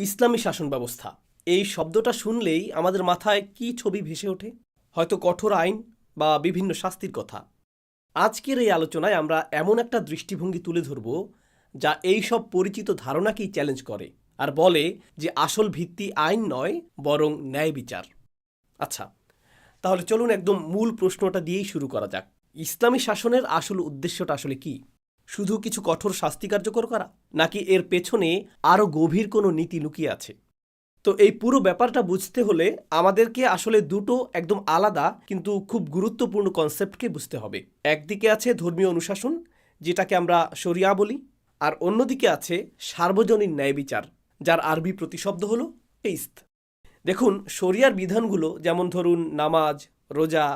ইসলামী শাসন ব্যবস্থা এই শব্দটা শুনলেই আমাদের মাথায় কি ছবি ভেসে ওঠে? হয়তো কঠোর আইন বা বিভিন্ন শাস্তির কথা। আজকের এই আলোচনায় আমরা এমন একটা দৃষ্টিভঙ্গি তুলে ধরব যা এই সব পরিচিত ধারণাকেই চ্যালেঞ্জ করে আর বলে যে আসল ভিত্তি আইন নয়, বরং ন্যায় বিচার। আচ্ছা, তাহলে চলুন একদম মূল প্রশ্নটা দিয়েই শুরু করা যাক। ইসলামী শাসনের আসল উদ্দেশ্যটা আসলে কি? শুধু কিছু কঠোর শাস্তি কার্যকর করা, নাকি এর পেছনে আরও গভীর কোনো নীতি লুকিয়ে আছে? তো এই পুরো ব্যাপারটা বুঝতে হলে আমাদেরকে আসলে দুটো একদম আলাদা কিন্তু খুব গুরুত্বপূর্ণ কনসেপ্টকে বুঝতে হবে। একদিকে আছে ধর্মীয় অনুশাসন, যেটাকে আমরা শরিয়া বলি, আর অন্যদিকে আছে সার্বজনীন ন্যায় বিচার, যার আরবি প্রতিশব্দ হলো কিসত। দেখুন, শরিয়ার বিধানগুলো যেমন ধরুন নামাজ, রোজা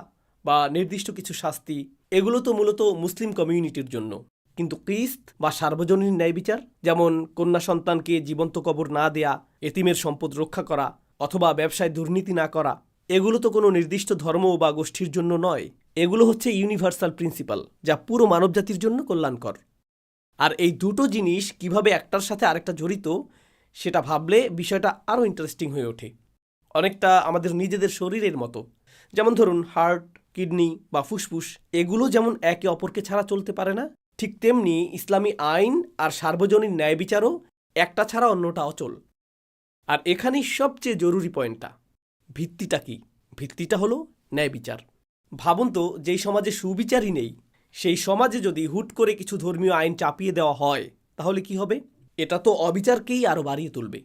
বা নির্দিষ্ট কিছু শাস্তি, এগুলো তো মূলত মুসলিম কমিউনিটির জন্য। কিন্তু কিসত বা সার্বজনীন ন্যায় বিচার, যেমন কন্যা সন্তানকে জীবন্ত কবর না দেয়া, এতিমের সম্পদ রক্ষা করা অথবা ব্যবসায় দুর্নীতি না করা, এগুলো তো কোনো নির্দিষ্ট ধর্ম বা গোষ্ঠীর জন্য নয়। এগুলো হচ্ছে ইউনিভার্সাল প্রিন্সিপাল, যা পুরো মানবজাতির জন্য কল্যাণকর। আর এই দুটো জিনিস কিভাবে একটার সাথে আরেকটা জড়িত, সেটা ভাবলে বিষয়টা আরও ইন্টারেস্টিং হয়ে ওঠে। অনেকটা আমাদের নিজেদের শরীরের মতো। যেমন ধরুন হার্ট, কিডনি বা ফুসফুস, এগুলো যেমন একে অপরকে ছাড়া চলতে পারে না, ঠিক তেমনি ইসলামী আইন আর সার্বজনীন ন্যায় বিচারও একটা ছাড়া অন্যটা অচল। আর এখানেই সবচেয়ে জরুরি পয়েন্টটা, ভিত্তিটা কি? ভিত্তিটা হলো ন্যায় বিচার। ভাবুন তো, যেই সমাজে সুবিচারই নেই, সেই সমাজে যদি হুট করে কিছু ধর্মীয় আইন চাপিয়ে দেওয়া হয়, তাহলে কি হবে? এটা তো অবিচারকেই আরও বাড়িয়ে তুলবে।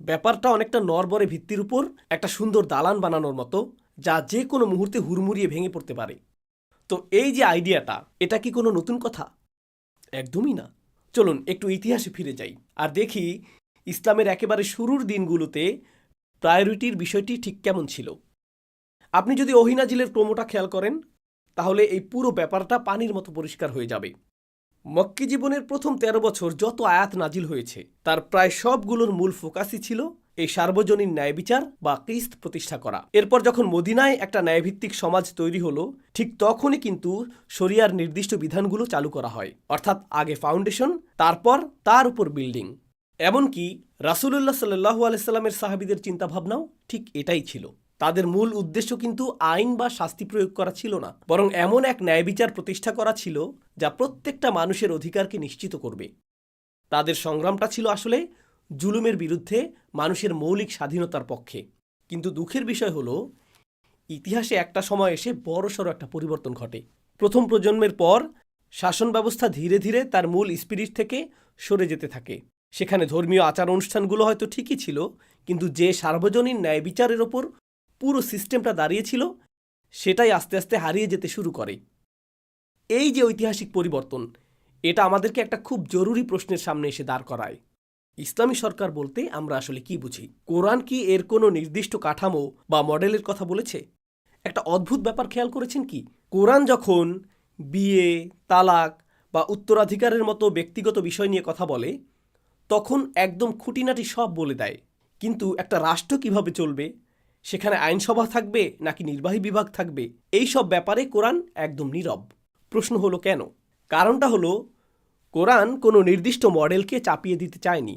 ব্যাপারটা অনেকটা নরবরে ভিত্তির উপর একটা সুন্দর দালান বানানোর মতো, যা যে কোনো মুহূর্তে হুড়মুড়িয়ে ভেঙে পড়তে পারে। তো এই যে আইডিয়াটা, এটা কি কোনো নতুন কথা? একদমই না। চলুন একটু ইতিহাসে ফিরে যাই আর দেখি ইসলামের একেবারে শুরুর দিনগুলোতে প্রায়োরিটির বিষয়টি ঠিক কেমন ছিল। আপনি যদি ওহী-নাজিলের ক্রমটা খেয়াল করেন, তাহলে এই পুরো ব্যাপারটা পানির মতো পরিষ্কার হয়ে যাবে। মক্কি জীবনের প্রথম ১৩ বছর যত আয়াত নাজিল হয়েছে, তার প্রায় সবগুলোর মূল ফোকাসই ছিল এই সার্বজনীন ন্যায় বিচার বা কিসত প্রতিষ্ঠা করা। এরপর যখন মদিনায় একটা ন্যায়ভিত্তিক সমাজ তৈরি হলো, ঠিক তখনই কিন্তু শরিয়ার নির্দিষ্ট বিধানগুলো চালু করা হয়। অর্থাৎ আগে ফাউন্ডেশন, তারপর তার উপর বিল্ডিং। এমনকি রাসূলুল্লাহ সাল্লাল্লাহু আলাইহি সাল্লামের সাহাবীদের চিন্তাভাবনাও ঠিক এটাই ছিল। তাদের মূল উদ্দেশ্য কিন্তু আইন বা শাস্তি প্রয়োগ করা ছিল না, বরং এমন এক ন্যায় বিচার প্রতিষ্ঠা করা ছিল যা প্রত্যেকটা মানুষের অধিকারকে নিশ্চিত করবে। তাদের সংগ্রামটা ছিল আসলে জুলুমের বিরুদ্ধে, মানুষের মৌলিক স্বাধীনতার পক্ষে। কিন্তু দুঃখের বিষয় হলো, ইতিহাসে একটা সময় এসে বড়সড় একটা পরিবর্তন ঘটে। প্রথম প্রজন্মের পর শাসন ব্যবস্থা ধীরে ধীরে তার মূল স্পিরিট থেকে সরে যেতে থাকে। সেখানে ধর্মীয় আচার অনুষ্ঠানগুলো হয়তো ঠিকই ছিল, কিন্তু যে সার্বজনীন ন্যায় বিচারের ওপর পুরো সিস্টেমটা দাঁড়িয়েছিল, সেটাই আস্তে আস্তে হারিয়ে যেতে শুরু করে। এই যে ঐতিহাসিক পরিবর্তন, এটা আমাদেরকে একটা খুব জরুরি প্রশ্নের সামনে এসে দাঁড় করায়। ইসলামী সরকার বলতে আমরা আসলে কি বুঝি? কোরআন কি এর কোনো নির্দিষ্ট কাঠামো বা মডেলের কথা বলেছে? একটা অদ্ভুত ব্যাপার খেয়াল করেছেন কি? কোরআন যখন বিয়ে, তালাক বা উত্তরাধিকারের মতো ব্যক্তিগত বিষয় নিয়ে কথা বলে, তখন একদম খুঁটিনাটি সব বলে দেয়। কিন্তু একটা রাষ্ট্র কিভাবে চলবে, সেখানে আইনসভা থাকবে নাকি নির্বাহী বিভাগ থাকবে, এই সব ব্যাপারে কোরআন একদম নীরব। প্রশ্ন হলো কেন? কারণটা হলো, কোরআন কোনো নির্দিষ্ট মডেলকে চাপিয়ে দিতে চায়নি,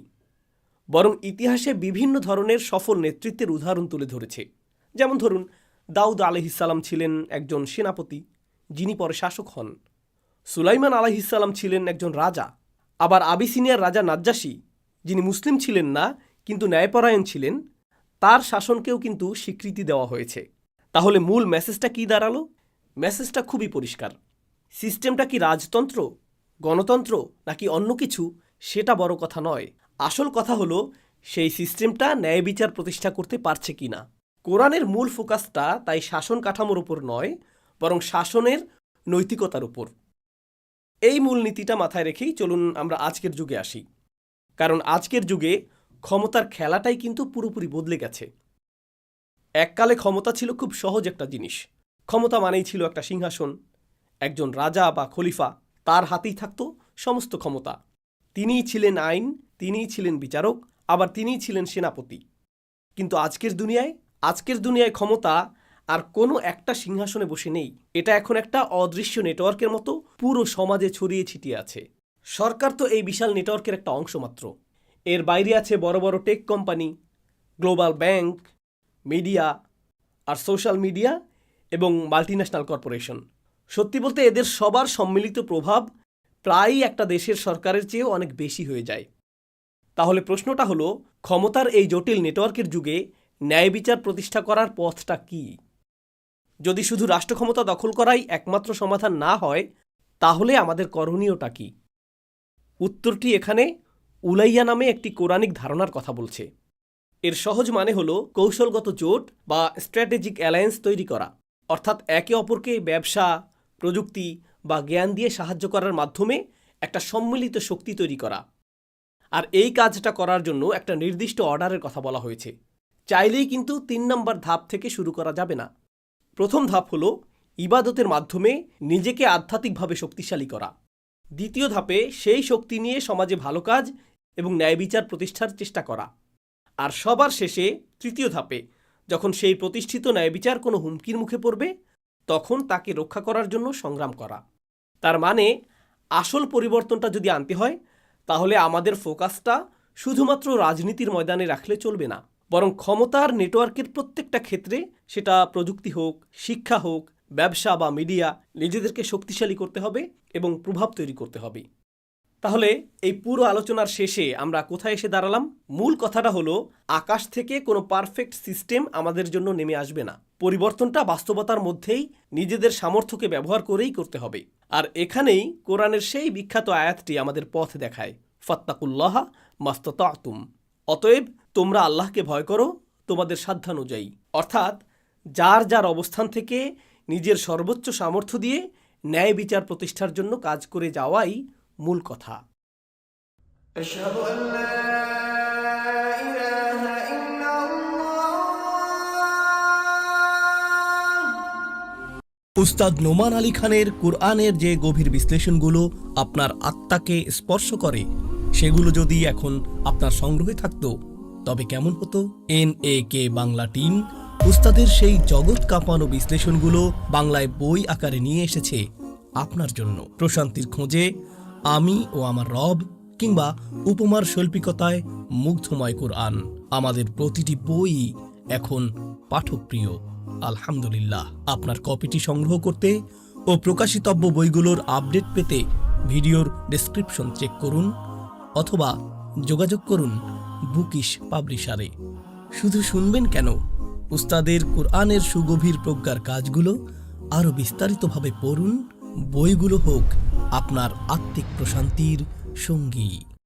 বরং ইতিহাসে বিভিন্ন ধরনের সফল নেতৃত্বের উদাহরণ তুলে ধরেছে। যেমন ধরুন, দাউদ আলাইহিসসালাম ছিলেন একজন সেনাপতি, যিনি পরে শাসক হন। সুলাইমান আলাইহিসসালাম ছিলেন একজন রাজা। আবার আবিসিনিয়ার রাজা নাজ্জাশী, যিনি মুসলিম ছিলেন না কিন্তু ন্যায়পরায়ণ ছিলেন, তার শাসনকেও কিন্তু স্বীকৃতি দেওয়া হয়েছে। তাহলে মূল মেসেজটা কি দাঁড়ালো? মেসেজটা খুবই পরিষ্কার। সিস্টেমটা কি রাজতন্ত্র, গণতন্ত্র নাকি অন্য কিছু, সেটা বড় কথা নয়। আসল কথা হলো, সেই সিস্টেমটা ন্যায় বিচার প্রতিষ্ঠা করতে পারছে কিনা। কোরআনের মূল ফোকাসটা তাই শাসন কাঠামোর উপর নয়, বরং শাসনের নৈতিকতার উপর। এই মূলনীতিটা মাথায় রেখেই চলুন আমরা আজকের যুগে আসি। কারণ আজকের যুগে ক্ষমতার খেলাটাই কিন্তু পুরোপুরি বদলে গেছে। এককালে ক্ষমতা ছিল খুব সহজ একটা জিনিস। ক্ষমতা মানেই ছিল একটা সিংহাসন, একজন রাজা বা খলিফা, তার হাতেই থাকত সমস্ত ক্ষমতা। তিনিই ছিলেন আইন, তিনিই ছিলেন বিচারক, আবার তিনিই ছিলেন সেনাপতি। কিন্তু আজকের দুনিয়ায় ক্ষমতা আর কোনো একটা সিংহাসনে বসে নেই। এটা এখন একটা অদৃশ্য নেটওয়ার্কের মতো পুরো সমাজে ছড়িয়ে ছিটিয়ে আছে। সরকার তো এই বিশাল নেটওয়ার্কের একটা অংশ মাত্র। এর বাইরে আছে বড় বড় tech company, global bank, media আর সোশ্যাল মিডিয়া এবং মাল্টিন্যাশনাল কর্পোরেশন। সত্যি বলতে এদের সবার সম্মিলিত প্রভাব প্রায়ই একটা দেশের সরকারের চেয়েও অনেক বেশি হয়ে যায়। তাহলে প্রশ্নটা হলো, ক্ষমতার এই জটিল নেটওয়ার্কের যুগে ন্যায় বিচার প্রতিষ্ঠা করার পথটা কি? যদি শুধু রাষ্ট্র ক্ষমতা দখল করাই একমাত্র সমাধান না হয়, তাহলে আমাদের করণীয়টা কি? উত্তরটি এখানে উলাইয়া নামে একটি কোরআনিক ধারণার কথা বলছে। এর সহজ মানে হলো কৌশলগত জোট বা স্ট্র্যাটেজিক অ্যালায়েন্স তৈরি করা, অর্থাৎ একে অপরকে ব্যবসা, প্রযুক্তি বা জ্ঞান দিয়ে সাহায্য করার মাধ্যমে একটা সম্মিলিত শক্তি তৈরি করা। আর এই কাজটা করার জন্য একটা নির্দিষ্ট অর্ডারের কথা বলা হয়েছে। চাইলেই কিন্তু ৩ নম্বর ধাপ থেকে শুরু করা যাবে না। প্রথম ধাপ হলো ইবাদতের মাধ্যমে নিজেকে আধ্যাত্মিকভাবে শক্তিশালী করা। দ্বিতীয় ধাপে সেই শক্তি নিয়ে সমাজে ভালো কাজ এবং ন্যায় বিচার প্রতিষ্ঠার চেষ্টা করা। আর সবার শেষে তৃতীয় ধাপে যখন সেই প্রতিষ্ঠিত ন্যায় বিচার কোনো হুমকির মুখে পড়বে, তখন তাকে রক্ষা করার জন্য সংগ্রাম করা। তার মানে আসল পরিবর্তনটা যদি আনতে হয়, তাহলে আমাদের ফোকাসটা শুধুমাত্র রাজনীতির ময়দানে রাখলে চলবে না, বরং ক্ষমতার নেটওয়ার্কের প্রত্যেকটা ক্ষেত্রে, সেটা প্রযুক্তি হোক, শিক্ষা হোক, ব্যবসা বা মিডিয়া, নিজেদেরকে শক্তিশালী করতে হবে এবং প্রভাব তৈরি করতে হবে। তাহলে এই পুরো আলোচনার শেষে আমরা কোথায় এসে দাঁড়ালাম? মূল কথাটা হলো, আকাশ থেকে কোনো পারফেক্ট সিস্টেম আমাদের জন্য নেমে আসবে না। পরিবর্তনটা বাস্তবতার মধ্যেই নিজেদের সামর্থ্যকে ব্যবহার করেই করতে হবে। আর এখানেই কোরআনের সেই বিখ্যাত আয়াতটি আমাদের পথ দেখায়, ফাত্তাকুল্লাহ মাস্তাতাতুম। অতএব তোমরা আল্লাহকে ভয় করো তোমাদের সাধ্যানুযায়ী। অর্থাৎ যার যার অবস্থান থেকে নিজের সর্বোচ্চ সামর্থ্য দিয়ে ন্যায় বিচার প্রতিষ্ঠার জন্য কাজ করে যাওয়াই মূল কথা। উস্তাদ নোমান আলী খানের কুরআনের যে গভীর বিশ্লেষণগুলো আপনার আত্মাকে স্পর্শ করে, সেগুলো যদি এখন আপনার সংগ্রহে থাকতো, তবে কেমন হতো? NAK বাংলা টিম উস্তাদের সেই জগৎ কাঁপানো বিশ্লেষণগুলো বাংলায় বই আকারে নিয়ে এসেছে আপনার জন্য। প্রশান্তির খোঁজে, আমি ও আমার রব, কিংবা উপমার শৈল্পিকতায় মুগ্ধময় কুরআন, আমাদের প্রতিটি বই এখন পাঠকপ্রিয়। আলহামদুলিল্লাহ। আপনার কপিটি সংগ্রহ করতে ও প্রকাশিতব্য বইগুলোর আপডেট পেতে ভিডিওর ডেসক্রিপশন চেক করুন অথবা যোগাযোগ করুন বুকিশ পাবলিশারে। শুধু শুনবেন কেন, উস্তাদের কুরআনের সুগভীর প্রজ্ঞার কাজগুলো আরও বিস্তারিতভাবে পড়ুন। বইগুলো হোক আপনার আত্মিক প্রশান্তির সঙ্গী।